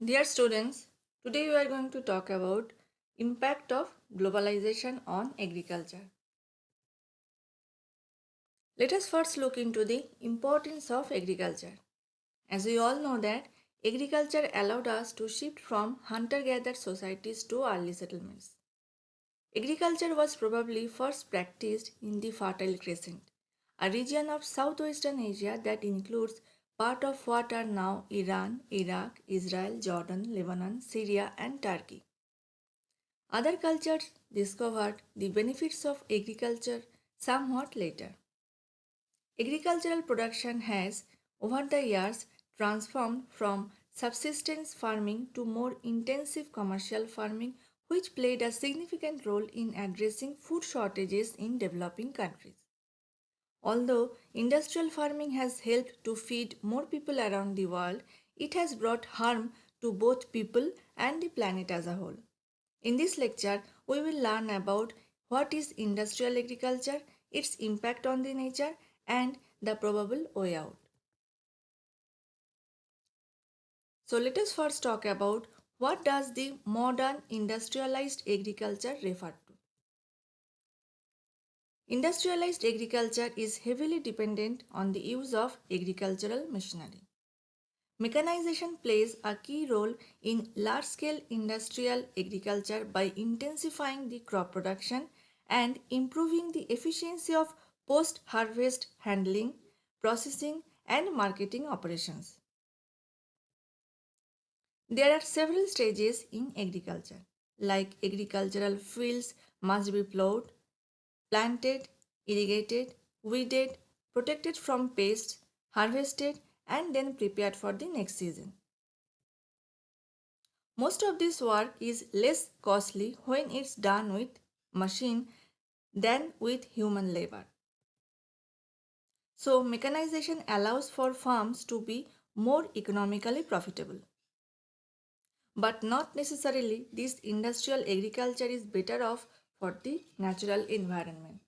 Dear students, today we are going to talk about impact of globalization on agriculture. Let us first look into the importance of agriculture. As we all know that agriculture allowed us to shift from hunter-gatherer societies to early settlements. Agriculture was probably first practiced in the Fertile Crescent, a region of southwestern Asia that includes part of what are now Iran, Iraq, Israel, Jordan, Lebanon, Syria and Turkey. Other cultures discovered the benefits of agriculture somewhat later. Agricultural production has, over the years, transformed from subsistence farming to more intensive commercial farming, which played a significant role in addressing food shortages in developing countries. Although industrial farming has helped to feed more people around the world, it has brought harm to both people and the planet as a whole. In this lecture, we will learn about what is industrial agriculture, its impact on the nature, and the probable way out. So let us first talk about what does the modern industrialized agriculture refer to. Industrialized agriculture is heavily dependent on the use of agricultural machinery. Mechanization plays a key role in large-scale industrial agriculture by intensifying the crop production and improving the efficiency of post-harvest handling, processing, and marketing operations. There are several stages in agriculture, like agricultural fields must be plowed, planted, irrigated, weeded, protected from pests, harvested, and then prepared for the next season. Most of this work is less costly when it's done with machine than with human labor. So mechanization allows for farms to be more economically profitable. But not necessarily this industrial agriculture is better off for the natural environment.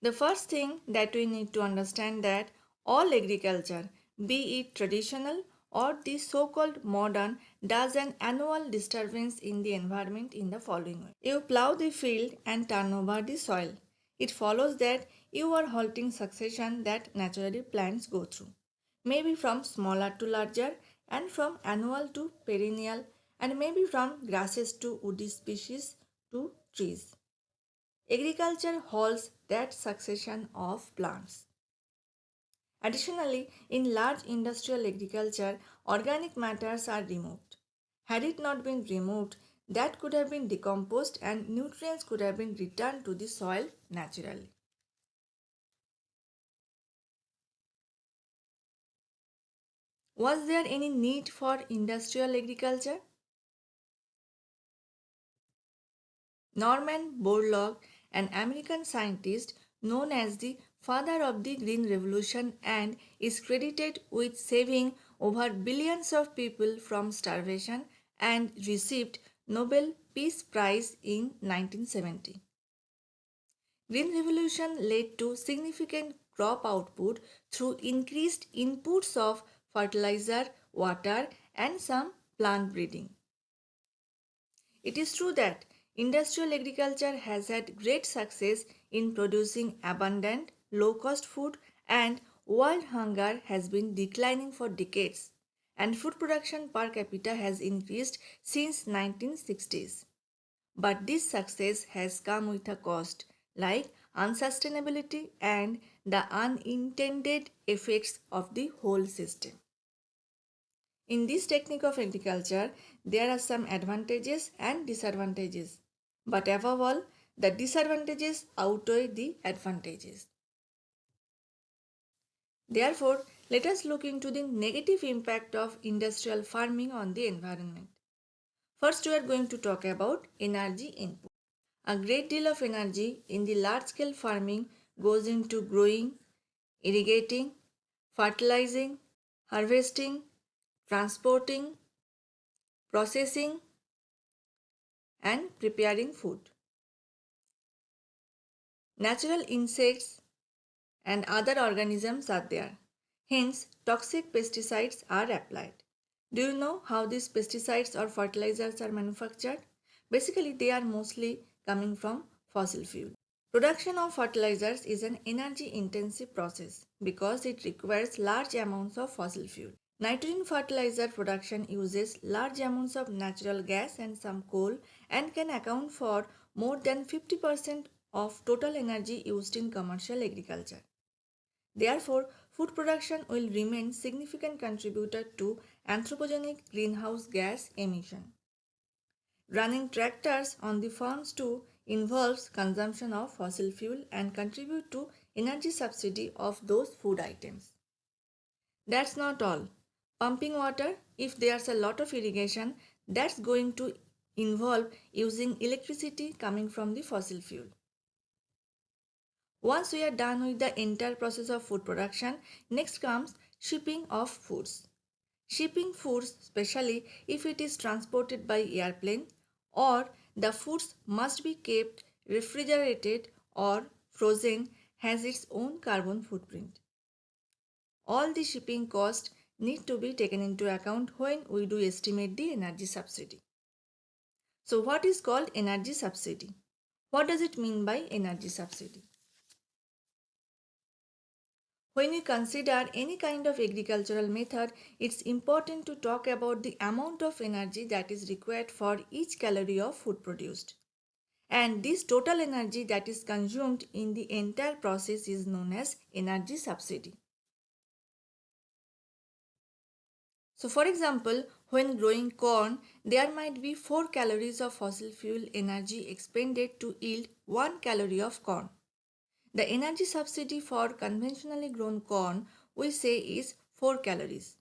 The first thing that we need to understand that all agriculture, be it traditional or the so-called modern, does an annual disturbance in the environment in the following way. You plow the field and turn over the soil. It follows that you are halting succession that naturally plants go through, maybe from smaller to larger and from annual to perennial and maybe from grasses to woody species to trees. Agriculture halts that succession of plants. Additionally, in large industrial agriculture, organic matters are removed. Had it not been removed, that could have been decomposed and nutrients could have been returned to the soil naturally. Was there any need for industrial agriculture? Norman Borlaug, an American scientist known as the father of the Green Revolution and is credited with saving over billions of people from starvation and received Nobel Peace Prize in 1970. Green Revolution led to significant crop output through increased inputs of fertilizer, water and some plant breeding. It is true that industrial agriculture has had great success in producing abundant, low-cost food and world hunger has been declining for decades and food production per capita has increased since 1960s. But this success has come with a cost like unsustainability and the unintended effects of the whole system. In this technique of agriculture, there are some advantages and disadvantages. But above all, the disadvantages outweigh the advantages. Therefore, let us look into the negative impact of industrial farming on the environment. First, we are going to talk about energy input. A great deal of energy in the large-scale farming goes into growing, irrigating, fertilizing, harvesting, transporting, processing, and preparing food. Natural insects and other organisms are there. Hence, toxic pesticides are applied. Do you know how these pesticides or fertilizers are manufactured? Basically, they are mostly coming from fossil fuel. Production of fertilizers is an energy intensive process because it requires large amounts of fossil fuel. Nitrogen fertilizer production uses large amounts of natural gas and some coal and can account for more than 50% of total energy used in commercial agriculture. Therefore, food production will remain significant contributor to anthropogenic greenhouse gas emission. Running tractors on the farms too involves consumption of fossil fuel and contribute to energy subsidy of those food items. That's not all. Pumping water, if there's a lot of irrigation, that's going to involve using electricity coming from the fossil fuel. Once we are done with the entire process of food production, next comes shipping of foods. Shipping foods, especially if it is transported by airplane, or the foods must be kept refrigerated or frozen, has its own carbon footprint. All the shipping costs need to be taken into account when we do estimate the energy subsidy. So what is called energy subsidy? What does it mean by energy subsidy? When you consider any kind of agricultural method, it's important to talk about the amount of energy that is required for each calorie of food produced. And this total energy that is consumed in the entire process is known as energy subsidy. So for example, when growing corn, there might be 4 calories of fossil fuel energy expended to yield 1 calorie of corn. The energy subsidy for conventionally grown corn we say is 4 calories.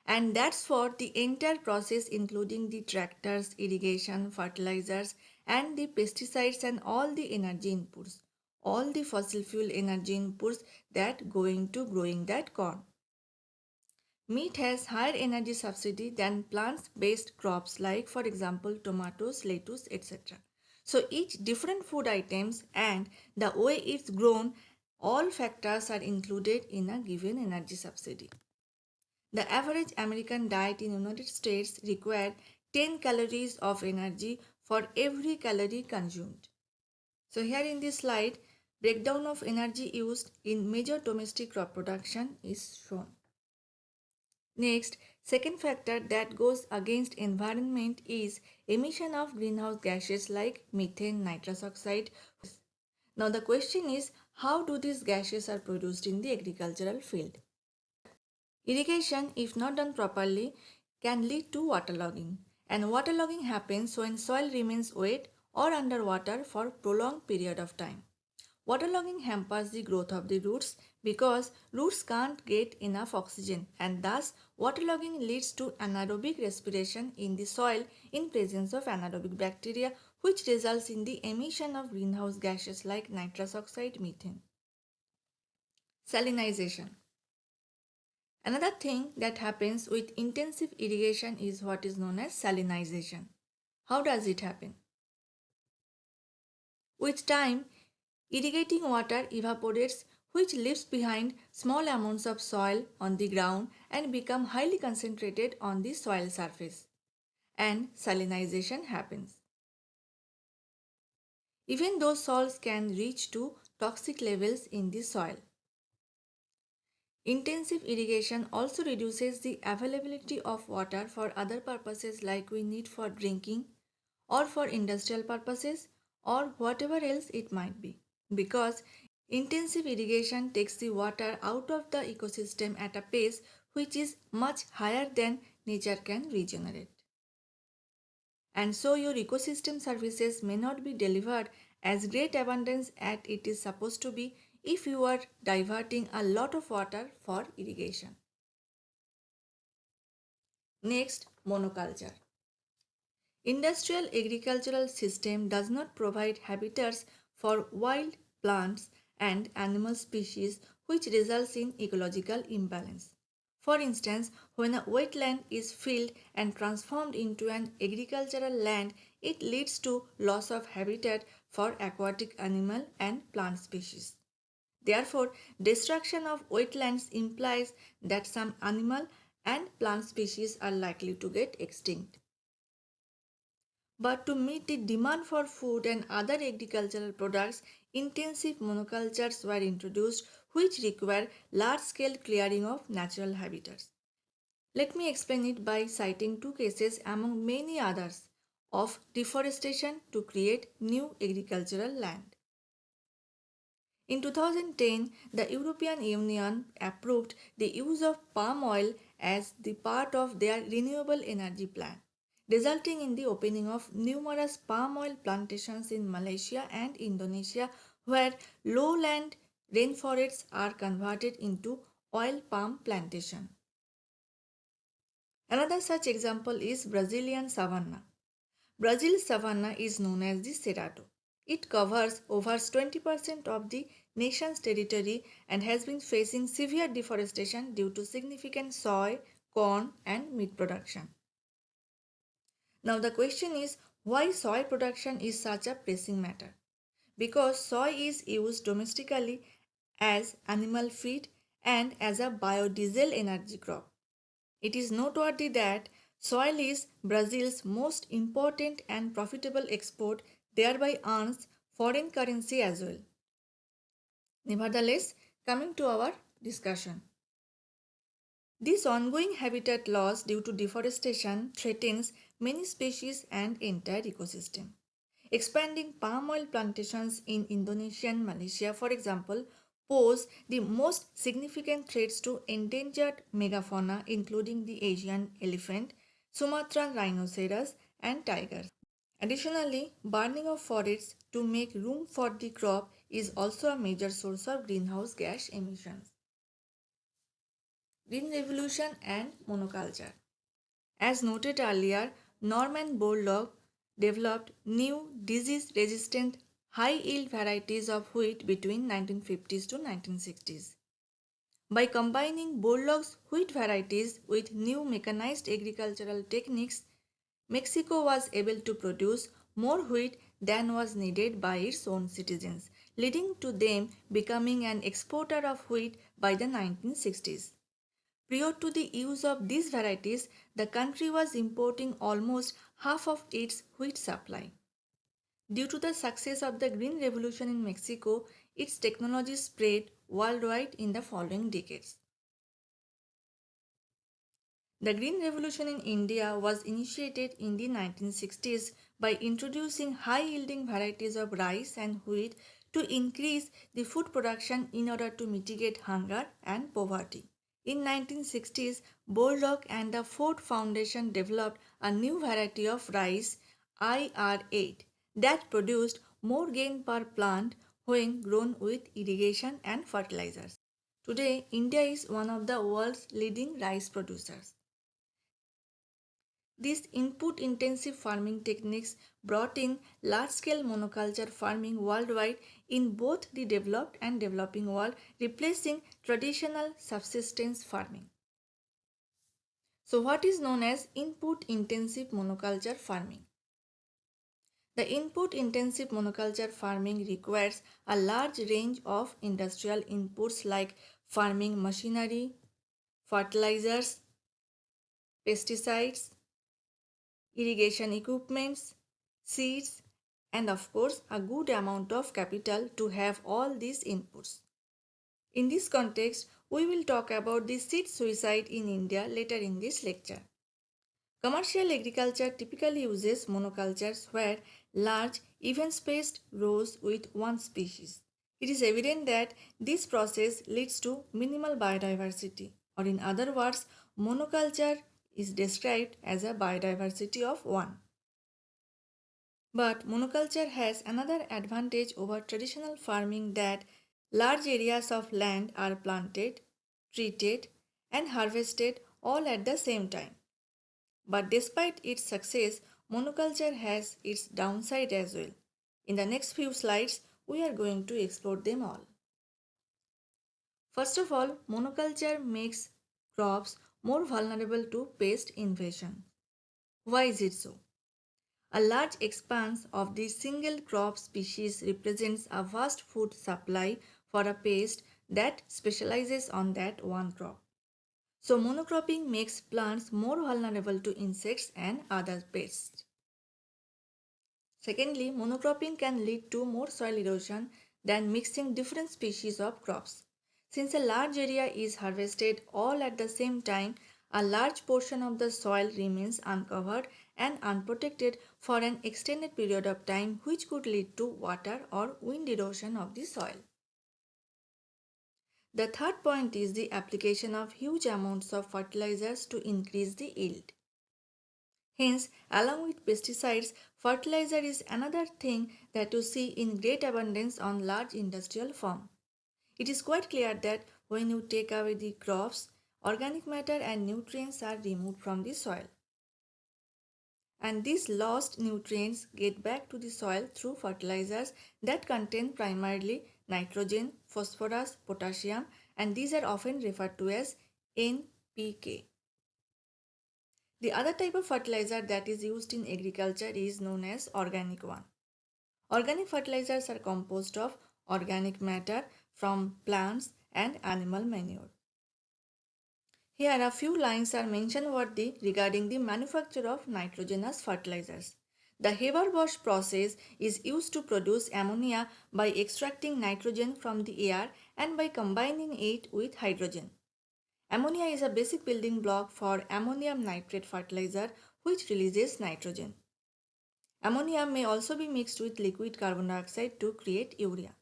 And that's for the entire process including the tractors, irrigation, fertilizers and the pesticides and all the energy inputs. All the fossil fuel energy inputs that go into growing that corn. Meat has higher energy subsidy than plant-based crops like for example tomatoes, lettuce, etc. So each different food items and the way it's grown, all factors are included in a given energy subsidy. The average American diet in United States required 10 calories of energy for every calorie consumed. So here in this slide, breakdown of energy used in major domestic crop production is shown. Next, second factor that goes against environment is emission of greenhouse gases like methane, nitrous oxide. Now the question is, how do these gases are produced in the agricultural field? Irrigation, if not done properly, can lead to waterlogging. And waterlogging happens when soil remains wet or underwater for prolonged period of time. Waterlogging hampers the growth of the roots because roots can't get enough oxygen and thus waterlogging leads to anaerobic respiration in the soil in presence of anaerobic bacteria which results in the emission of greenhouse gases like nitrous oxide, methane. Salinization. Another thing that happens with intensive irrigation is what is known as salinization. How does it happen? With time, irrigating water evaporates which leaves behind small amounts of soil on the ground and become highly concentrated on the soil surface. And salinization happens. Even those salts can reach to toxic levels in the soil. Intensive irrigation also reduces the availability of water for other purposes like we need for drinking or for industrial purposes or whatever else it might be because intensive irrigation takes the water out of the ecosystem at a pace which is much higher than nature can regenerate. And so your ecosystem services may not be delivered as great abundance as it is supposed to be if you are diverting a lot of water for irrigation. Next, monoculture. Industrial agricultural system does not provide habitats for wild plants and animal species which results in ecological imbalance. For instance, when a wetland is filled and transformed into an agricultural land, it leads to loss of habitat for aquatic animal and plant species. Therefore, destruction of wetlands implies that some animal and plant species are likely to get extinct. But to meet the demand for food and other agricultural products, intensive monocultures were introduced which require large-scale clearing of natural habitats. Let me explain it by citing two cases among many others of deforestation to create new agricultural land. In 2010, the European Union approved the use of palm oil as the part of their renewable energy plan, resulting in the opening of numerous palm oil plantations in Malaysia and Indonesia, where lowland rainforests are converted into oil palm plantation. Another such example is Brazilian savanna. Brazil's savanna is known as the Cerrado. It covers over 20% of the nation's territory and has been facing severe deforestation due to significant soy, corn, and meat production. Now, the question is why soy production is such a pressing matter? Because soy is used domestically as animal feed and as a biodiesel energy crop. It is noteworthy that soil is Brazil's most important and profitable export, thereby earns foreign currency as well. Nevertheless, coming to our discussion. This ongoing habitat loss due to deforestation threatens many species and entire ecosystem. Expanding palm oil plantations in Indonesia and Malaysia, for example, pose the most significant threats to endangered megafauna including the Asian elephant, Sumatran rhinoceros, and tigers. Additionally, burning of forests to make room for the crop is also a major source of greenhouse gas emissions. Green Revolution and Monoculture. As noted earlier, Norman Borlaug developed new disease-resistant high-yield varieties of wheat between 1950s to 1960s. By combining Borlaug's wheat varieties with new mechanized agricultural techniques, Mexico was able to produce more wheat than was needed by its own citizens, leading to them becoming an exporter of wheat by the 1960s. Prior to the use of these varieties, the country was importing almost half of its wheat supply. Due to the success of the Green Revolution in Mexico, its technology spread worldwide in the following decades. The Green Revolution in India was initiated in the 1960s by introducing high-yielding varieties of rice and wheat to increase the food production in order to mitigate hunger and poverty. In 1960s, Borlaug and the Ford Foundation developed a new variety of rice, IR8, that produced more gain per plant when grown with irrigation and fertilizers. Today, India is one of the world's leading rice producers. These input-intensive farming techniques brought in large-scale monoculture farming worldwide in both the developed and developing world, replacing traditional subsistence farming. So what is known as input-intensive monoculture farming? The input-intensive monoculture farming requires a large range of industrial inputs like farming machinery, fertilizers, pesticides, irrigation equipments, seeds, and of course a good amount of capital to have all these inputs. In this context, we will talk about the seed suicide in India later in this lecture. Commercial agriculture typically uses monocultures where large, even-spaced rows with one species. It is evident that this process leads to minimal biodiversity, or in other words, monoculture is described as a biodiversity of one. But monoculture has another advantage over traditional farming, that large areas of land are planted, treated, and harvested all at the same time. But despite its success, monoculture has its downside as well. In the next few slides, we are going to explore them all. First of all, monoculture makes crops more vulnerable to pest invasion. Why is it so? A large expanse of the single crop species represents a vast food supply for a pest that specializes on that one crop. So monocropping makes plants more vulnerable to insects and other pests. Secondly, monocropping can lead to more soil erosion than mixing different species of crops. Since a large area is harvested all at the same time, a large portion of the soil remains uncovered and unprotected for an extended period of time, which could lead to water or wind erosion of the soil. The third point is the application of huge amounts of fertilizers to increase the yield. Hence, along with pesticides, fertilizer is another thing that you see in great abundance on large industrial farms. It is quite clear that when you take away the crops, organic matter and nutrients are removed from the soil. And these lost nutrients get back to the soil through fertilizers that contain primarily nitrogen, phosphorus, potassium, and these are often referred to as NPK. The other type of fertilizer that is used in agriculture is known as organic one. Organic fertilizers are composed of organic matter from plants and animal manure. Here a few lines are mention worthy regarding the manufacture of nitrogenous fertilizers. The Haber-Bosch process is used to produce ammonia by extracting nitrogen from the air and by combining it with hydrogen. Ammonia is a basic building block for ammonium nitrate fertilizer which releases nitrogen. Ammonia may also be mixed with liquid carbon dioxide to create urea.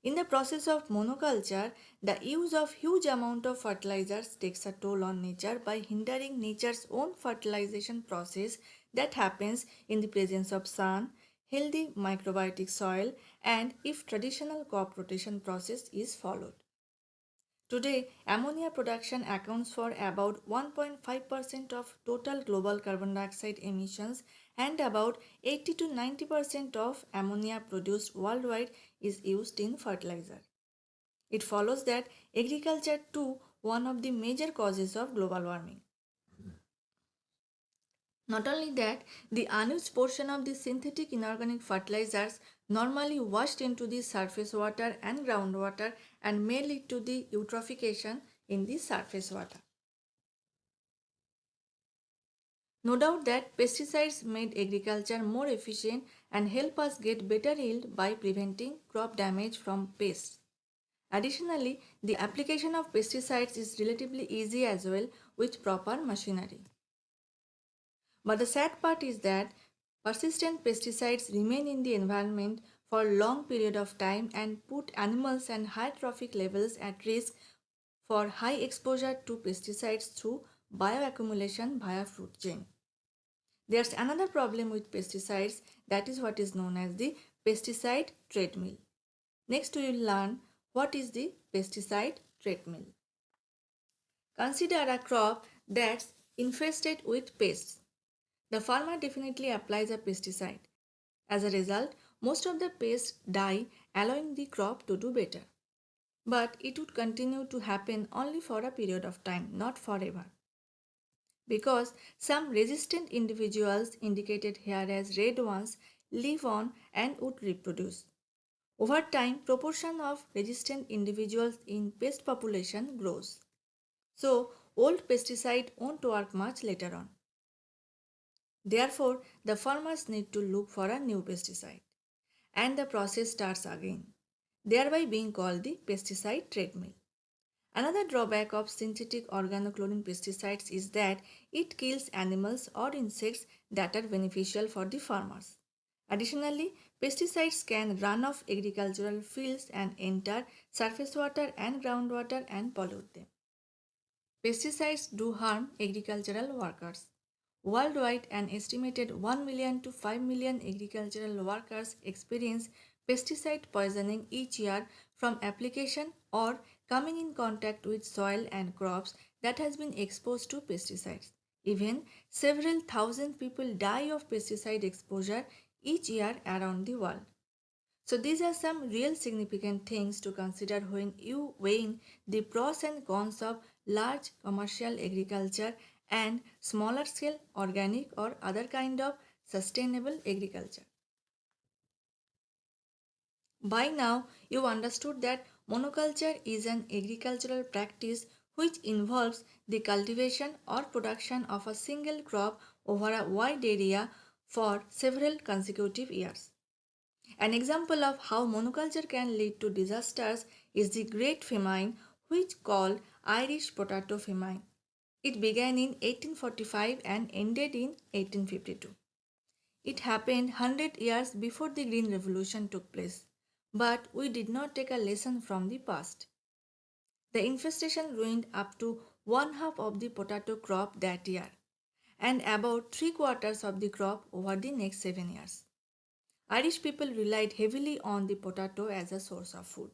In the process of monoculture, the use of huge amount of fertilizers takes a toll on nature by hindering nature's own fertilization process that happens in the presence of sun, healthy microbiotic soil, and if traditional crop rotation process is followed. Today, ammonia production accounts for about 1.5% of total global carbon dioxide emissions and about 80 to 90% of ammonia produced worldwide is used in fertilizer. It follows that agriculture too one of the major causes of global warming. Not only that, the unused portion of the synthetic inorganic fertilizers normally washed into the surface water and groundwater and may lead to the eutrophication in the surface water. No doubt that pesticides made agriculture more efficient and help us get better yield by preventing crop damage from pests. Additionally, the application of pesticides is relatively easy as well with proper machinery. But the sad part is that persistent pesticides remain in the environment for a long period of time and put animals and high trophic levels at risk for high exposure to pesticides through bioaccumulation via food chain. There's another problem with pesticides, that is what is known as the pesticide treadmill. Next we will learn what is the pesticide treadmill. Consider a crop that's infested with pests. The farmer definitely applies a pesticide. As a result, most of the pests die, allowing the crop to do better. But it would continue to happen only for a period of time, not forever. Because some resistant individuals indicated here as red ones live on and would reproduce. Over time, proportion of resistant individuals in pest population grows. So, old pesticide won't work much later on. Therefore, the farmers need to look for a new pesticide. And the process starts again, thereby being called the pesticide treadmill. Another drawback of synthetic organochlorine pesticides is that it kills animals or insects that are beneficial for the farmers. Additionally, pesticides can run off agricultural fields and enter surface water and groundwater and pollute them. Pesticides do harm agricultural workers. Worldwide, an estimated 1 million to 5 million agricultural workers experience pesticide poisoning each year from application or coming in contact with soil and crops that has been exposed to pesticides. Even several thousand people die of pesticide exposure each year around the world. So these are some real significant things to consider when you weighing the pros and cons of large commercial agriculture and smaller scale organic or other kind of sustainable agriculture. By now, you understood that monoculture is an agricultural practice which involves the cultivation or production of a single crop over a wide area for several consecutive years. An example of how monoculture can lead to disasters is the Great Famine, which called Irish Potato Famine. It began in 1845 and ended in 1852. It happened 100 years before the Green Revolution took place. But we did not take a lesson from the past. The infestation ruined up to one half of the potato crop that year and about three quarters of the crop over the next 7 years. Irish people relied heavily on the potato as a source of food.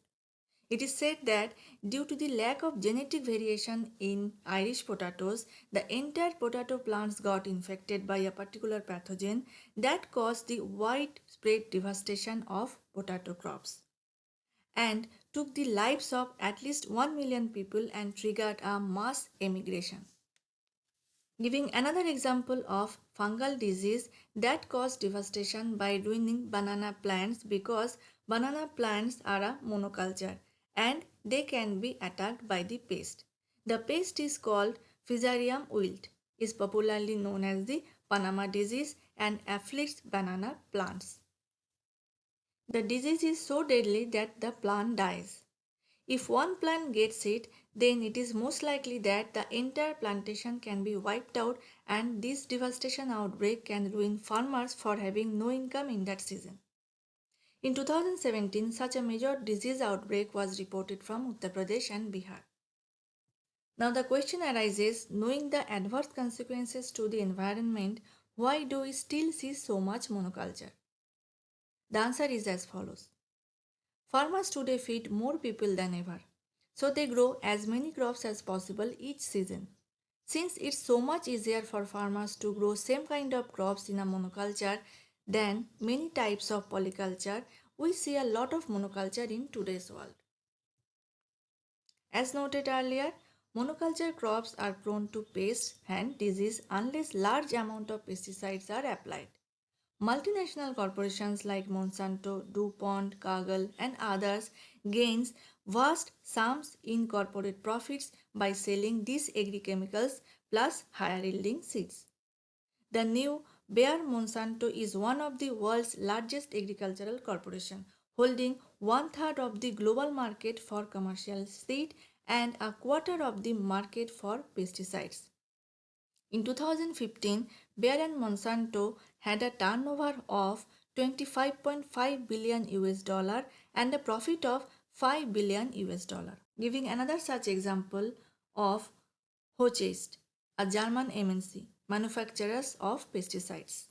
It is said that due to the lack of genetic variation in Irish potatoes, the entire potato plants got infected by a particular pathogen that caused the widespread devastation of potato crops and took the lives of at least 1 million people and triggered a mass emigration. Giving another example of fungal disease that caused devastation by ruining banana plants because banana plants are a monoculture and they can be attacked by the pest. The pest is called Fusarium wilt, is popularly known as the Panama disease and afflicts banana plants. The disease is so deadly that the plant dies. If one plant gets it, then it is most likely that the entire plantation can be wiped out, and this devastation outbreak can ruin farmers for having no income in that season. In 2017, such a major disease outbreak was reported from Uttar Pradesh and Bihar. Now the question arises, knowing the adverse consequences to the environment, why do we still see so much monoculture? The answer is as follows. Farmers today feed more people than ever, so they grow as many crops as possible each season. Since it's so much easier for farmers to grow same kind of crops in a monoculture than many types of polyculture, we see a lot of monoculture in today's world. As noted earlier, monoculture crops are prone to pests and disease unless large amount of pesticides are applied. Multinational corporations like Monsanto, DuPont, Cargill, and others gains vast sums in corporate profits by selling these agrichemicals plus higher yielding seeds. The new Bayer Monsanto is one of the world's largest agricultural corporation, holding one third of the global market for commercial seed and a quarter of the market for pesticides. In 2015, Bayer and Monsanto had a turnover of 25.5 billion US dollar and a profit of 5 billion US dollar. Giving another such example of Hochest, a German MNC, manufacturers of pesticides.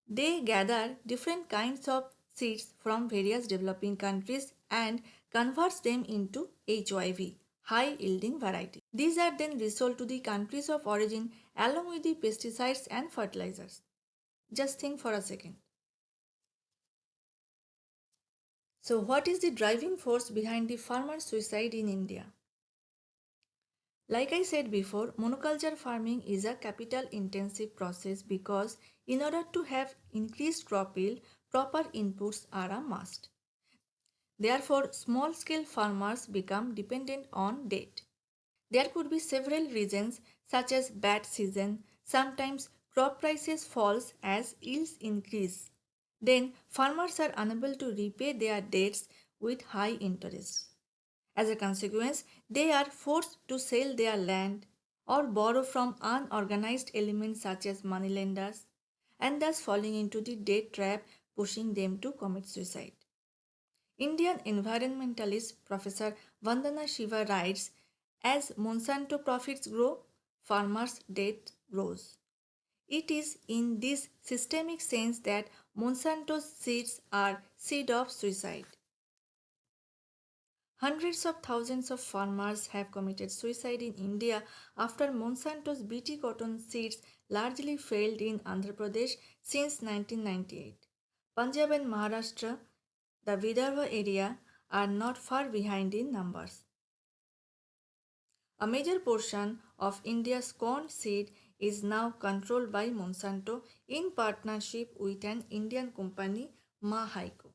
They gather different kinds of seeds from various developing countries and converts them into HYV, high yielding variety. These are then resold to the countries of origin along with the pesticides and fertilizers. Just think for a second. So, what is the driving force behind the farmer suicide in India? Like I said before, monoculture farming is a capital intensive process because in order to have increased crop yield, proper inputs are a must. Therefore, small scale farmers become dependent on debt. There could be several reasons such as bad season, sometimes crop prices falls as yields increase. Then farmers are unable to repay their debts with high interest. As a consequence, they are forced to sell their land or borrow from unorganized elements such as moneylenders and thus falling into the debt trap, pushing them to commit suicide. Indian environmentalist Professor Vandana Shiva writes, as Monsanto profits grow, farmers' debt grows. It is in this systemic sense that Monsanto's seeds are seed of suicide. Hundreds of thousands of farmers have committed suicide in India after Monsanto's BT cotton seeds largely failed in Andhra Pradesh since 1998. Punjab and Maharashtra, the Vidarbha area, are not far behind in numbers. A major portion of India's corn seed is now controlled by Monsanto in partnership with an Indian company, Mahaiko.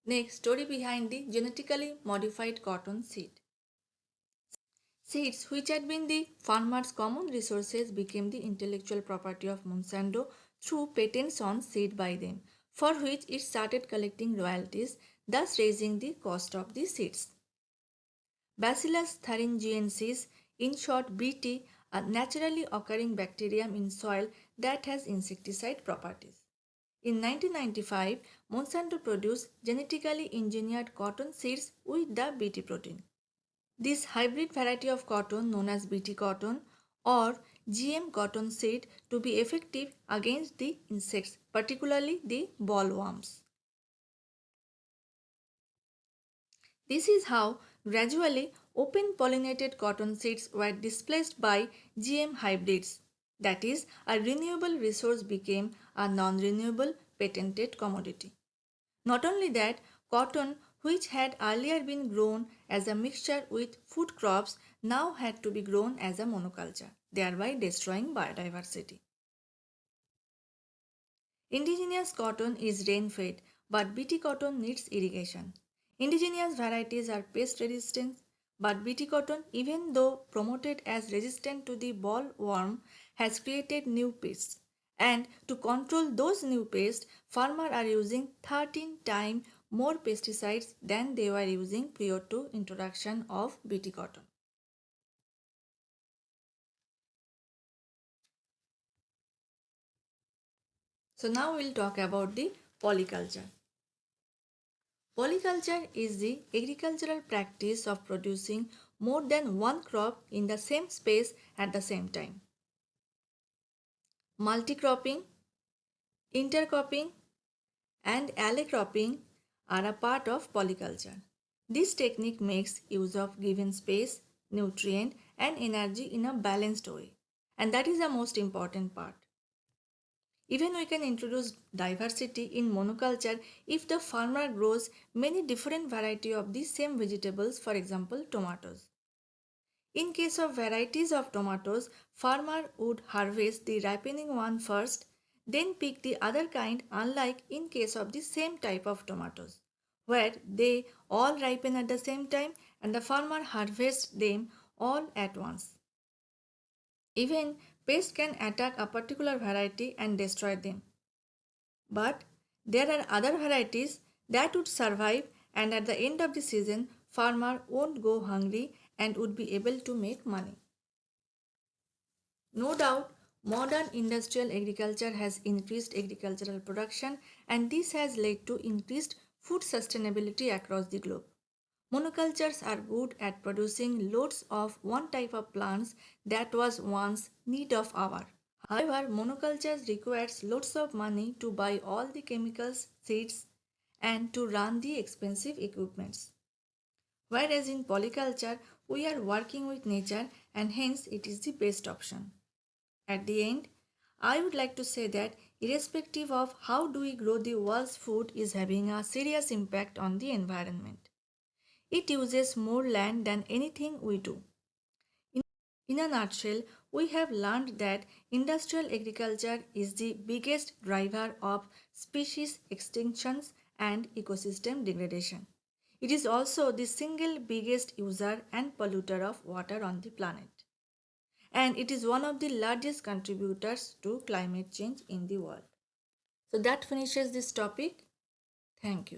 Next, story behind the genetically modified cotton seed. Seeds, which had been the farmers' common resources, became the intellectual property of Monsanto through patents on seed by them, for which it started collecting royalties, thus raising the cost of the seeds. Bacillus thuringiensis, in short BT, a naturally occurring bacterium in soil that has insecticide properties. In 1995, Monsanto produced genetically engineered cotton seeds with the BT protein. This hybrid variety of cotton, known as BT cotton or GM cotton seed, to be effective against the insects, particularly the bollworms. This is how gradually open pollinated cotton seeds were displaced by GM hybrids. That is, a renewable resource became a non renewable patented commodity. Not only that, cotton, which had earlier been grown as a mixture with food crops, now had to be grown as a monoculture, thereby destroying biodiversity. Indigenous cotton is rain fed, but BT cotton needs irrigation. Indigenous varieties are pest resistant, but BT cotton, even though promoted as resistant to the bollworm, has created new pests. And to control those new pests, farmers are using 13 times more pesticides than they were using prior to introduction of BT cotton. So now we'll talk about the polyculture. Polyculture is the agricultural practice of producing more than one crop in the same space at the same time. Multicropping, intercropping, and alley-cropping are a part of polyculture. This technique makes use of given space, nutrient, and energy in a balanced way. And that is the most important part. Even we can introduce diversity in monoculture if the farmer grows many different variety of the same vegetables, for example tomatoes. In case of varieties of tomatoes, farmer would harvest the ripening one first, then pick the other kind, unlike in case of the same type of tomatoes, where they all ripen at the same time and the farmer harvests them all at once. Even pests can attack a particular variety and destroy them. But there are other varieties that would survive, and at the end of the season farmer won't go hungry and would be able to make money. No doubt, modern industrial agriculture has increased agricultural production, and this has led to increased food sustainability across the globe. Monocultures are good at producing loads of one type of plants that was once need of hour. However, monocultures requires lots of money to buy all the chemicals, seeds, and to run the expensive equipments. Whereas in polyculture, we are working with nature and hence it is the best option. At the end, I would like to say that irrespective of how do we grow the world's food is having a serious impact on the environment. It uses more land than anything we do. In a nutshell, we have learned that industrial agriculture is the biggest driver of species extinctions and ecosystem degradation. It is also the single biggest user and polluter of water on the planet. And it is one of the largest contributors to climate change in the world. So that finishes this topic. Thank you.